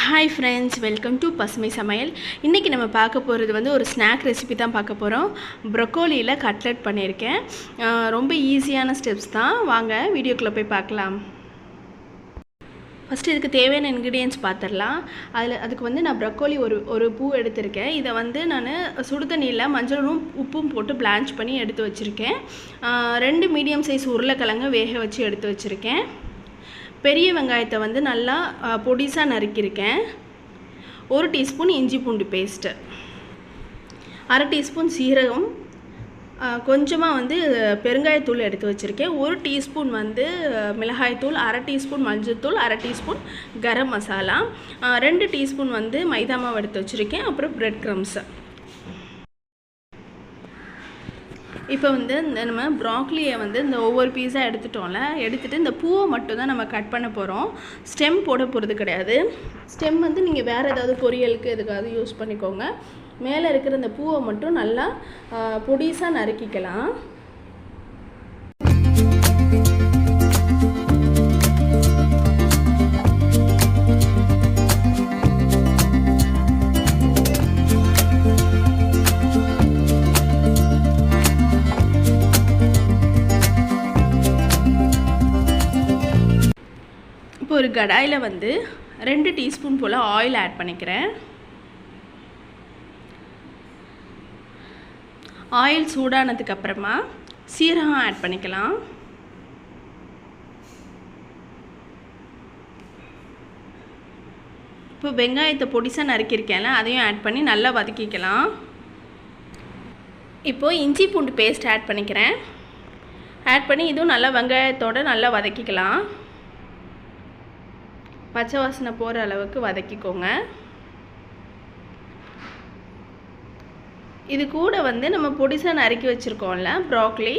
Hi friends, welcome to பசுமை சமையல். இன்றைக்கி நம்ம பார்க்க போகிறது வந்து ஒரு ஸ்நாக் ரெசிபி தான் பார்க்க போகிறோம். ப்ரொக்கோலியில் கட்லெட் பண்ணியிருக்கேன். ரொம்ப ஈஸியான ஸ்டெப்ஸ் தான். வாங்க வீடியோக்குள்ளே போய் பார்க்கலாம். ஃபஸ்ட்டு இதுக்கு தேவையான இன்க்ரீடியன்ட்ஸ் பார்த்துடலாம். அதுக்கு வந்து நான் ப்ரொக்கோலி ஒரு பூ எடுத்திருக்கேன். இதை வந்து நான் சுடு தண்ணியில் மஞ்சளும் உப்பும் போட்டு பிளான்ச் பண்ணி எடுத்து வச்சுருக்கேன். 2 மீடியம் சைஸ் உருளைக்கிழங்கு வேக வச்சு எடுத்து வச்சுருக்கேன். பெரிய வெங்காயத்தை வந்து நல்லா பொடிசாக நறுக்கியிருக்கேன். 1 டீஸ்பூன் இஞ்சி பூண்டு பேஸ்ட்டு, 1/2 டீஸ்பூன் சீரகம், கொஞ்சமாக வந்து பெருங்காயத்தூள் எடுத்து வச்சுருக்கேன். 1 டீஸ்பூன் வந்து மிளகாய்த்தூள், 1/2 டீஸ்பூன் மஞ்சள்தூள், 1/2 டீஸ்பூன் கரம் மசாலா, 2 டீஸ்பூன் வந்து மைதா மாவு எடுத்து வச்சுருக்கேன். அப்புறம் பிரெட் க்ரம்ஸு. இப்போ வந்து நம்ம ப்ராக்லியை வந்து இந்த ஒவ்வொரு பீஸாக எடுத்துகிட்டு இந்த பூவை மட்டும் தான் நம்ம கட் பண்ண போகிறோம். ஸ்டெம் போட போகிறது கிடையாது. ஸ்டெம் வந்து நீங்கள் வேறு ஏதாவது பொரியலுக்கு எதுக்காவது யூஸ் பண்ணிக்கோங்க. மேலே இருக்கிற இந்த பூவை மட்டும் நல்லா பொடிசாக நறுக்கிக்கலாம். ஒரு கடாயில் வந்து 2 டீஸ்பூன் போல் ஆயில் ஆட் பண்ணிக்கிறேன். ஆயில் சூடானதுக்கு அப்புறமா சீரகம் ஆட் பண்ணிக்கலாம். இப்போ வெங்காயத்தை பொடிசாக நறுக்கியிருக்கேன்ல, அதையும் ஆட் பண்ணி நல்லா வதக்கிக்கலாம். இப்போது இஞ்சி பூண்டு பேஸ்ட் ஆட் பண்ணிக்கிறேன். ஆட் பண்ணி இதுவும் நல்லா வெங்காயத்தோடு நல்லா வதக்கிக்கலாம். பச்சை வாசனை போகிற அளவுக்கு வதக்கிக்கோங்க. இது கூட வந்து நம்ம பொடிசாக நறுக்கி வச்சுருக்கோம்ல ப்ராக்லி,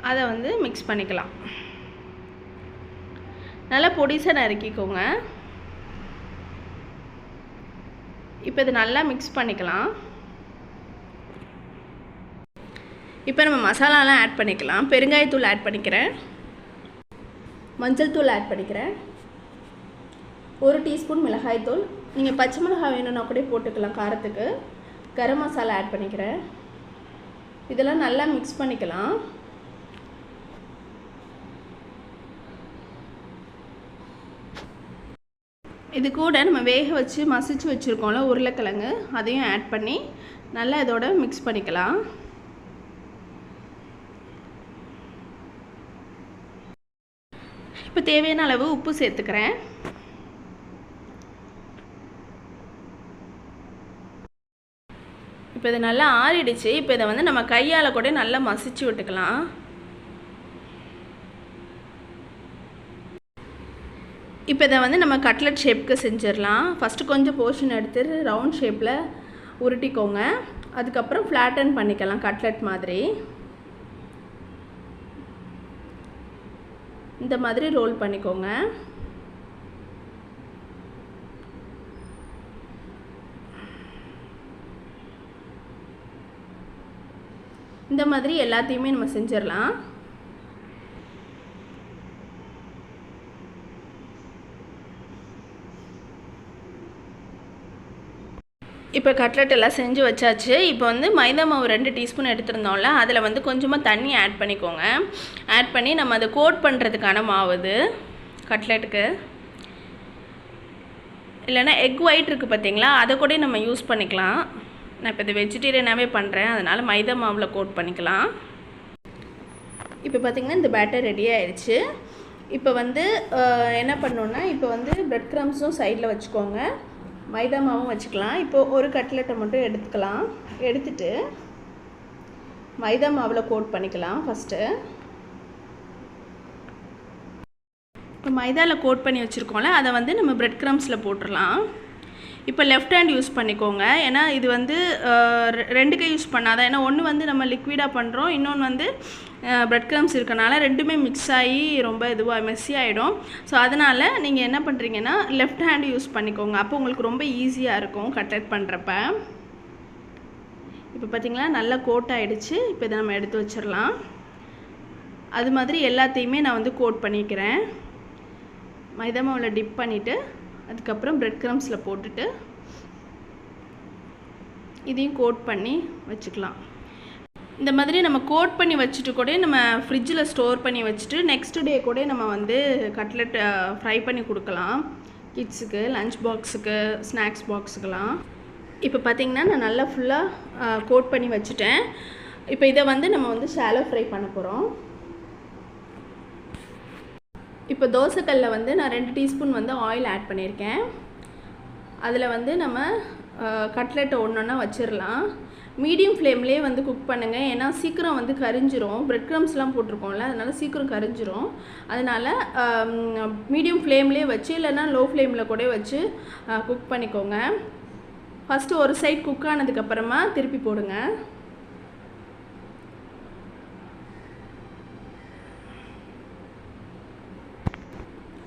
அதை வந்து மிக்ஸ் பண்ணிக்கலாம். நல்லா பொடிசாக நறுக்கிக்கோங்க. இப்போ இது நல்லா மிக்ஸ் பண்ணிக்கலாம். இப்போ நம்ம மசாலாலாம் ஆட் பண்ணிக்கலாம். பெருங்காயத்தூள் ஆட் பண்ணிக்கிறேன், மஞ்சள் தூள் ஆட் பண்ணிக்கிறேன், 1 டீஸ்பூன் மிளகாய்த்தூள், நீங்கள் பச்சை மிளகாய் வேணும்னா கூட போட்டுக்கலாம் காரத்துக்கு. கரம் மசாலா ஆட் பண்ணிக்கிறேன். இதெல்லாம் நல்லா மிக்ஸ் பண்ணிக்கலாம். இது கூட நம்ம வேக வச்சு மசிச்சு வச்சுருக்கோம்ல உருளைக்கிழங்கு, அதையும் ஆட் பண்ணி நல்லா இதோட மிக்ஸ் பண்ணிக்கலாம். இப்போ தேவையான அளவு உப்பு சேர்த்துக்கிறேன். இப்போ இது நல்லா ஆறிடுச்சு. இப்போ இதை வந்து நம்ம கையால் கூட நல்லா மசிச்சு விட்டுக்கலாம். இப்போ இதை வந்து நம்ம கட்லெட் ஷேப்புக்கு செஞ்சிடலாம். ஃபஸ்ட்டு கொஞ்சம் போர்ஷன் எடுத்து ரவுண்ட் ஷேப்பில் உருட்டிக்கோங்க. அதுக்கப்புறம் ஃப்ளாட்டன் பண்ணிக்கலாம் கட்லெட் மாதிரி. இந்த மாதிரி ரோல் பண்ணிக்கோங்க. இந்த மாதிரி எல்லாத்தையுமே நம்ம செஞ்சிடலாம். இப்போ கட்லெட் எல்லாம் செஞ்சு வச்சாச்சு. இப்போ வந்து மைதா மாவு 2 டீஸ்பூன் எடுத்துருந்தோம்ல, அதில் வந்து கொஞ்சமாக தண்ணி ஆட் பண்ணிக்கோங்க. ஆட் பண்ணி நம்ம அதை கோட் பண்ணுறதுக்கான மாவு இது கட்லெட்டுக்கு. இல்லைன்னா எக் ஒயிட் இருக்குது பார்த்தீங்களா, அதை கூட நம்ம யூஸ் பண்ணிக்கலாம். நான் இப்போ இது வெஜிடேரியனாகவே பண்ணுறேன், அதனால் மைதா மாவில் கோட் பண்ணிக்கலாம். இப்போ பார்த்திங்கன்னா இந்த பேட்டர் ரெடி ஆயிடுச்சு. இப்போ வந்து என்ன பண்ணோன்னா, இப்போ வந்து பிரெட் க்ரம்ஸும் சைடில் வச்சுக்கோங்க, மைதா மாவும் வச்சுக்கலாம். இப்போது ஒரு கட்லெட்டை மட்டும் எடுத்துக்கலாம். எடுத்துட்டு மைதா மாவில் கோட் பண்ணிக்கலாம். ஃபஸ்ட்டு இப்போ மைதாவில் கோட் பண்ணி வச்சுருக்கோம்ல, அதை வந்து நம்ம பிரெட் க்ரம்ஸில் போட்டுடலாம். இப்போ லெஃப்ட் ஹேண்ட் யூஸ் பண்ணிக்கோங்க. ஏன்னா இது வந்து 2 கை யூஸ் பண்ணாதான். ஏன்னா ஒன்று வந்து நம்ம லிக்விடாக பண்ணுறோம், இன்னொன்று வந்து பிரெட் க்ரம்ஸ் இருக்கனால 2மே மிக்ஸ் ஆகி ரொம்ப இதுவாக மெஸ்ஸி ஆகிடும். ஸோ அதனால் நீங்கள் என்ன பண்ணுறீங்கன்னா லெஃப்ட் ஹேண்டு யூஸ் பண்ணிக்கோங்க. அப்போ உங்களுக்கு ரொம்ப ஈஸியாக இருக்கும் கட்லெட் பண்ணுறப்ப. இப்போ பார்த்திங்களா நல்லா கோட் ஆகிடுச்சு. இப்போ இதை நம்ம எடுத்து வச்சிடலாம். அது மாதிரி எல்லாத்தையுமே நான் வந்து கோட் பண்ணிக்கிறேன். மைதா மாவில் டிப் பண்ணிவிட்டு அதுக்கப்புறம் பிரெட் க்ரம்ஸில் போட்டுட்டு இதையும் கோட் பண்ணி வச்சுக்கலாம். இந்த மாதிரி நம்ம கோட் பண்ணி வச்சுட்டு கூட நம்ம ஃப்ரிட்ஜில் ஸ்டோர் பண்ணி வச்சுட்டு நெக்ஸ்ட் டே கூட நம்ம வந்து கட்லெட் ஃப்ரை பண்ணி கொடுக்கலாம் கிட்ஸுக்கு, லஞ்ச் பாக்ஸுக்கு, ஸ்நாக்ஸ் பாக்ஸுக்கெலாம். இப்போ பார்த்திங்கன்னா நான் நல்லா ஃபுல்லாக கோட் பண்ணி வச்சுட்டேன். இப்போ இதை வந்து நம்ம வந்து ஷாலோ ஃப்ரை பண்ண போகிறோம். இப்போ தோசைக்கல்லில் வந்து நான் 2 டீஸ்பூன் வந்து ஆயில் ஆட் பண்ணியிருக்கேன். அதில் வந்து நம்ம கட்லெட்டை ஒன்றா வச்சிடலாம். மீடியம் ஃப்ளேம்லேயே வந்து குக் பண்ணுங்கள், ஏன்னா சீக்கிரம் வந்து கரிஞ்சிரும். பிரெட் க்ரம்ஸ்லாம் போட்டிருக்கோம்ல, அதனால் சீக்கிரம் கரிஞ்சிரும். அதனால் மீடியம் ஃப்ளேம்லேயே வச்சு இல்லைன்னா லோ ஃப்ளேமில் கூட வச்சு குக் பண்ணிக்கோங்க. ஃபஸ்ட்டு ஒரு சைட் குக் ஆனதுக்கப்புறமா திருப்பி போடுங்க.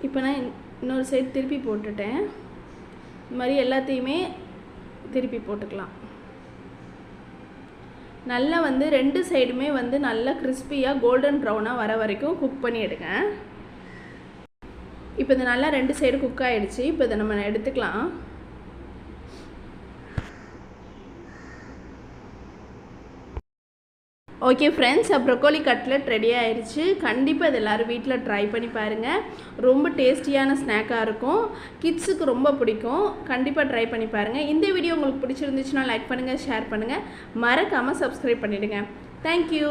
இப்போ நான் இன்னொரு சைடு திருப்பி போட்டுட்டேன். இந்த மாதிரி எல்லாத்தையுமே திருப்பி போட்டுக்கலாம். நல்லா வந்து 2 சைடுமே வந்து நல்லா கிறிஸ்பியாக கோல்டன் ப்ரௌனாக வர வரைக்கும் குக் பண்ணி எடுங்க. இப்போ இது நல்லா 2 சைடு குக் ஆகிடுச்சு. இப்போ இதை நம்ம எடுத்துக்கலாம். Okay friends, broccoli cutlet ready ஆயிடுச்சு. கண்டிப்பாக இது எல்லோரும் வீட்டில் ட்ரை பண்ணி பாருங்கள். ரொம்ப டேஸ்டியான ஸ்நாக்காக இருக்கும், கிட்ஸுக்கு ரொம்ப பிடிக்கும். கண்டிப்பாக ட்ரை பண்ணி பாருங்கள். இந்த வீடியோ உங்களுக்கு பிடிச்சிருந்துச்சுன்னா லைக் பண்ணுங்கள், ஷேர் பண்ணுங்கள், மறக்காமல் சப்ஸ்கிரைப் பண்ணிவிடுங்க. தேங்க்யூ.